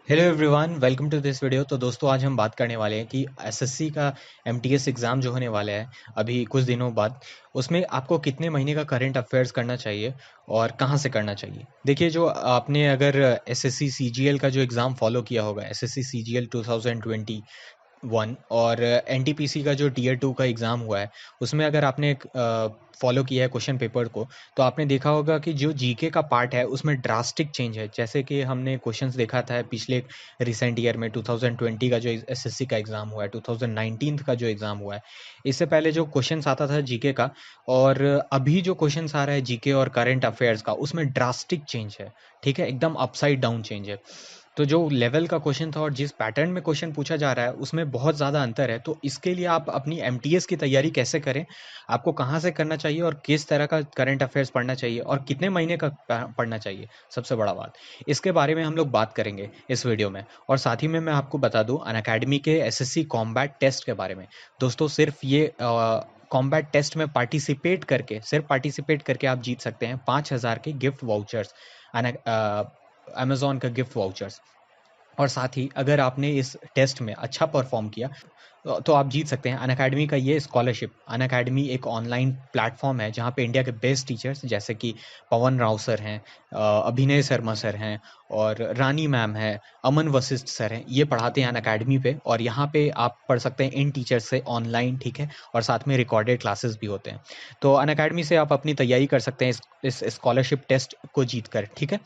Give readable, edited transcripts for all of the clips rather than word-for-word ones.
Hello everyone, welcome to this video. तो दोस्तों, आज हम बात करने वाले हैं कि एसएससी का एमटीएस एग्ज़ाम जो होने वाला है अभी कुछ दिनों बाद, उसमें आपको कितने महीने का करंट अफेयर्स करना चाहिए और कहाँ से करना चाहिए। देखिए, जो आपने अगर एसएससी सीजीएल का जो एग्ज़ाम फॉलो किया होगा, एसएससी सीजीएल 2021 और एनटीपीसी का जो टीयर 2 का एग्ज़ाम हुआ है, उसमें अगर आपने फॉलो किया है क्वेश्चन पेपर को, तो आपने देखा होगा कि जो जीके का पार्ट है उसमें ड्रास्टिक चेंज है। जैसे कि हमने क्वेश्चंस देखा था पिछले रिसेंट ईयर में 2020 का जो एसएससी का एग्ज़ाम हुआ है, 2019 का जो एग्ज़ाम हुआ है, इससे पहले जो क्वेश्चंस आता था जीके का और अभी जो क्वेश्चंस आ रहा है जीके और करंट अफेयर्स का, उसमें ड्रास्टिक चेंज है। ठीक है, एकदम अपसाइड डाउन चेंज है। तो जो लेवल का क्वेश्चन था और जिस पैटर्न में क्वेश्चन पूछा जा रहा है उसमें बहुत ज़्यादा अंतर है। तो इसके लिए आप अपनी एमटीएस की तैयारी कैसे करें, आपको कहाँ से करना चाहिए और किस तरह का करंट अफेयर्स पढ़ना चाहिए और कितने महीने का पढ़ना चाहिए, सबसे बड़ा बात इसके बारे में हम लोग बात करेंगे इस वीडियो में। और साथ ही में मैं आपको बता दूं अनअकैडमी के एसएससी कॉम्बैट टेस्ट के बारे में। दोस्तों, सिर्फ ये कॉम्बैट टेस्ट में पार्टिसिपेट करके आप जीत सकते हैं 5,000 के गिफ्ट वाउचर्स, अमेजोन का गिफ्ट वाउचर्स। और साथ ही अगर आपने इस टेस्ट में अच्छा परफॉर्म किया तो आप जीत सकते हैं अनअकैडमी का ये स्कॉलरशिप। अनअकैडमी एक ऑनलाइन प्लेटफॉर्म है जहाँ पे इंडिया के बेस्ट टीचर्स जैसे कि पवन राव सर हैं, अभिनय शर्मा सर हैं और रानी मैम है, अमन वशिष्ठ सर हैं, ये पढ़ाते हैं अनअकैडमी पे। और यहाँ पे आप पढ़ सकते हैं इन टीचर्स से ऑनलाइन, ठीक है। और साथ में रिकॉर्डेड क्लासेस भी होते हैं। तो अनअकैडमी से आप अपनी तैयारी कर सकते हैं इस स्कॉलरशिप टेस्ट को जीत कर, ठीक है।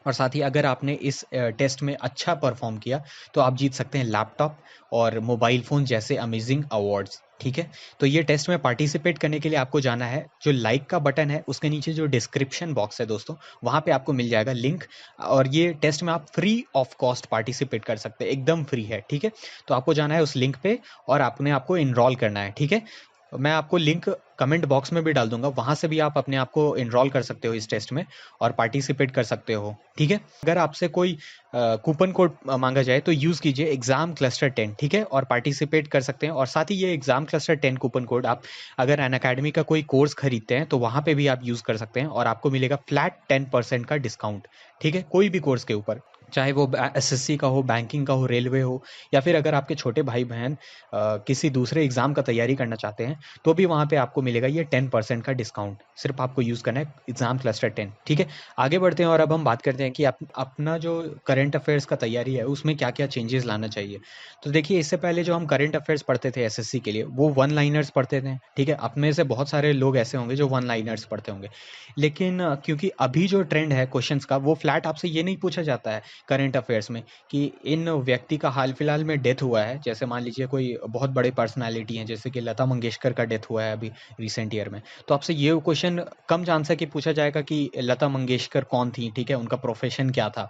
और साथ ही अगर आपने इस टेस्ट में अच्छा परफॉर्म किया तो आप जीत सकते हैं लैपटॉप और मोबाइल फ़ोन जैसे अमेजिंग अवार्ड्स, ठीक है। तो ये टेस्ट में पार्टिसिपेट करने के लिए आपको जाना है, जो लाइक का बटन है उसके नीचे जो डिस्क्रिप्शन बॉक्स है दोस्तों, वहाँ पे आपको मिल जाएगा लिंक। और ये टेस्ट में आप फ्री ऑफ कॉस्ट पार्टिसिपेट कर सकते हैं, एकदम फ्री है, ठीक है। तो आपको जाना है उस लिंक पे और आपने आपको इनरोल करना है, ठीक है। मैं आपको लिंक कमेंट बॉक्स में भी डाल दूंगा, वहां से भी आप अपने आप को इनरोल कर सकते हो इस टेस्ट में और पार्टिसिपेट कर सकते हो, ठीक है। अगर आपसे कोई कूपन कोड मांगा जाए तो यूज़ कीजिए एग्जाम क्लस्टर 10, ठीक है, और पार्टिसिपेट कर सकते हैं। और साथ ही ये एग्जाम क्लस्टर 10 कूपन कोड आप अगर अनअकैडमी का कोई कोर्स खरीदते हैं तो वहाँ पे भी आप यूज़ कर सकते हैं और आपको मिलेगा फ्लैट 10% का डिस्काउंट, ठीक है, कोई भी कोर्स के ऊपर, चाहे वो एसएससी का हो, बैंकिंग का हो, रेलवे हो, या फिर अगर आपके छोटे भाई बहन किसी दूसरे एग्जाम का तैयारी करना चाहते हैं तो भी वहाँ पे आपको मिलेगा ये 10% का डिस्काउंट। सिर्फ आपको यूज़ करना है एग्जाम क्लस्टर 10, ठीक है। आगे बढ़ते हैं और अब हम बात करते हैं कि अपना जो करंट अफेयर्स का तैयारी है उसमें क्या क्या चेंजेस लाना चाहिए। तो देखिए, इससे पहले जो हम करंट अफेयर्स पढ़ते थे एसएससी के लिए, वो वन लाइनर्स पढ़ते थे, ठीक है। अपने से बहुत सारे लोग ऐसे होंगे जो वन लाइनर्स पढ़ते होंगे, लेकिन क्योंकि अभी जो ट्रेंड है क्वेश्चंस का, वो फ्लैट आपसे ये नहीं पूछा जाता है करंट अफेयर्स में कि इन व्यक्ति का हाल फिलहाल में डेथ हुआ है। जैसे मान लीजिए कोई बहुत बड़े पर्सनालिटी हैं, जैसे कि लता मंगेशकर का डेथ हुआ है अभी रिसेंट ईयर में, तो आपसे ये क्वेश्चन कम चांस है कि पूछा जाएगा कि लता मंगेशकर कौन थी, ठीक है, उनका प्रोफेशन क्या था।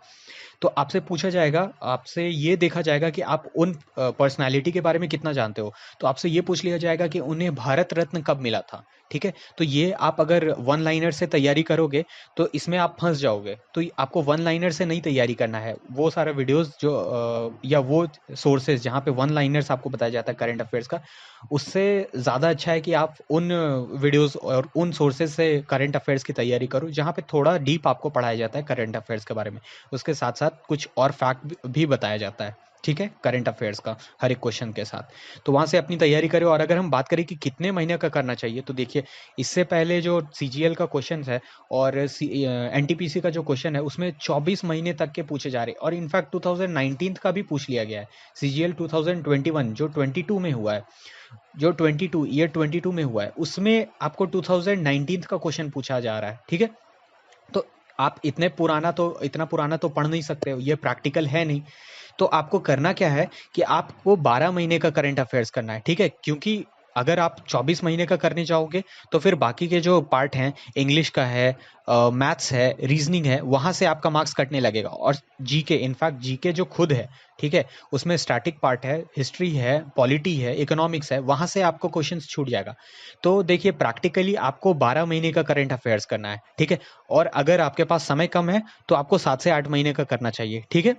तो आपसे पूछा जाएगा, आपसे ये देखा जाएगा कि आप उन पर्सनालिटी के बारे में कितना जानते हो। तो आपसे ये पूछ लिया जाएगा कि उन्हें भारत रत्न कब मिला था, ठीक है। तो ये आप अगर वन लाइनर से तैयारी करोगे तो इसमें आप फंस जाओगे। तो आपको वन लाइनर से नहीं तैयारी करना है। वो सारा वीडियोस जो या वो सोर्सेज जहाँ पे वन लाइनर्स आपको बताया जाता है करंट अफेयर्स का, उससे ज़्यादा अच्छा है कि आप उन वीडियोस और उन सोर्सेज से करंट अफेयर्स की तैयारी करो जहाँ पे थोड़ा डीप आपको पढ़ाया जाता है करंट अफेयर्स के बारे में। उसके साथ साथ कुछ और फैक्ट भी बताया जाता है, ठीक है, करंट अफेयर्स का हर एक क्वेश्चन के साथ। तो वहाँ से अपनी तैयारी करें। और अगर हम बात करें कि कितने महीने का करना चाहिए, तो देखिए, इससे पहले जो सीजीएल का क्वेश्चन है और एनटीपीसी का जो क्वेश्चन है उसमें 24 महीने तक के पूछे जा रहे हैं। और इनफैक्ट 2019 का भी पूछ लिया गया है। सीजीएल 2021 जो 22 में हुआ है, जो 22 ईयर 22 में हुआ है, उसमें आपको 2019 का क्वेश्चन पूछा जा रहा है, ठीक है। तो आप इतना पुराना तो पढ़ नहीं सकते हो, ये प्रैक्टिकल है नहीं। तो आपको करना क्या है कि आपको 12 महीने का करंट अफेयर्स करना है, ठीक है। क्योंकि अगर आप 24 महीने का करने जाओगे तो फिर बाकी के जो पार्ट हैं, इंग्लिश का है, मैथ्स है, रीजनिंग है, वहाँ से आपका मार्क्स कटने लगेगा। और जीके, इनफैक्ट जीके जो खुद है, ठीक है, उसमें स्टैटिक पार्ट है, हिस्ट्री है, पॉलिटी है, इकोनॉमिक्स है, वहाँ से आपको क्वेश्चन छूट जाएगा। तो देखिए, प्रैक्टिकली आपको 12 महीने का करंट अफेयर्स करना है, ठीक है। और अगर आपके पास समय कम है तो आपको 7 से 8 महीने का करना चाहिए, ठीक है।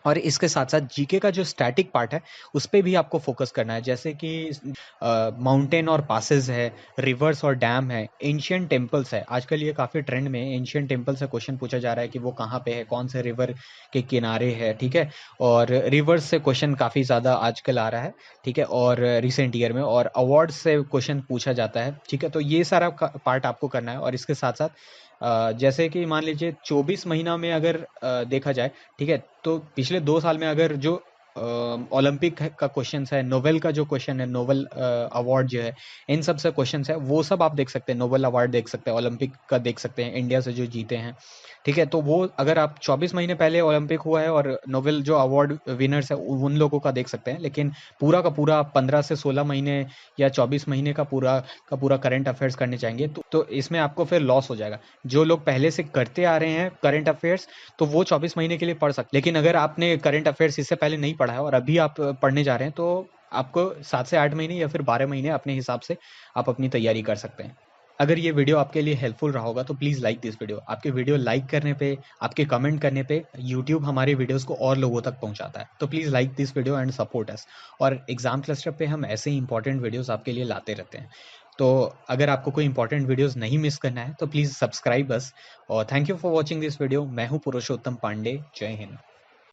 और इसके साथ-साथ जीके का जो स्टैटिक पार्ट है, उस पे भी आपको फ़ोकस करना है। जैसे कि माउंटेन और पासेस है, रिवर्स और डैम है, एंशिएंट टेम्पल्स है। आजकल ये काफ़ी ट्रेंड में है, एंशिएंट टेम्पल से क्वेश्चन पूछा जा रहा है कि वो कहाँ पे है, कौन से रिवर के किनारे है, ठीक है? और रिवर्स से क्वेश्चन काफ़ी ज़्यादा आजकल आ रहा है, ठीक है? और रिसेंट ईयर में और अवार्ड्स से क्वेश्चन पूछा जाता है, ठीक है? तो ये सारा क पार्ट आपको करना है और इसके साथ-साथ जैसे कि मान लीजिए 24 महीना में अगर देखा जाए, ठीक है? तो पिछले 2 साल में अगर जो ओलंपिक का क्वेश्चंस है, नोबेल का जो क्वेश्चन है, नोबेल अवार्ड जो है, इन सब से क्वेश्चंस है, वो सब आप देख सकते हैं। नोबेल अवार्ड देख सकते हैं, ओलंपिक का देख सकते हैं, इंडिया से जो जीते हैं, ठीक है? तो वो अगर आप 24 महीने पहले ओलंपिक हुआ है और नोबेल जो अवार्ड विनर्स है, उन लोगों का देख सकते हैं। लेकिन पूरा का पूरा 15 से 16 महीने या 24 महीने का पूरा करंट अफेयर्स करने चाहेंगे, तो इसमें आपको फिर लॉस हो जाएगा। जो लोग पहले से करते आ रहे हैं करंट अफेयर्स, तो वो 24 महीने के लिए पढ़ सकते, लेकिन अगर आपने करंट अफेयर्स इससे पहले नहीं पढ़ा है और अभी आप पढ़ने जा रहे हैं, तो आपको 7 से 8 महीने या फिर 12 महीने अपने हिसाब से आप अपनी तैयारी कर सकते हैं। अगर ये वीडियो आपके लिए हेल्पफुल रहा होगा तो प्लीज़ लाइक दिस वीडियो। आपके वीडियो लाइक करने पे, आपके कमेंट करने पे यूट्यूब हमारे वीडियोस को और लोगों तक पहुंचाता है। तो please like this video and support us. और एग्जाम क्लस्टर पे हम ऐसे ही इंपॉर्टेंट वीडियोस आपके लिए लाते रहते हैं। तो अगर आपको कोई इंपॉर्टेंट वीडियोस नहीं मिस करना है तो प्लीज़ सब्सक्राइब अस। और thank you for watching this video. मैं हूँ पुरुषोत्तम पांडे। जय हिंद।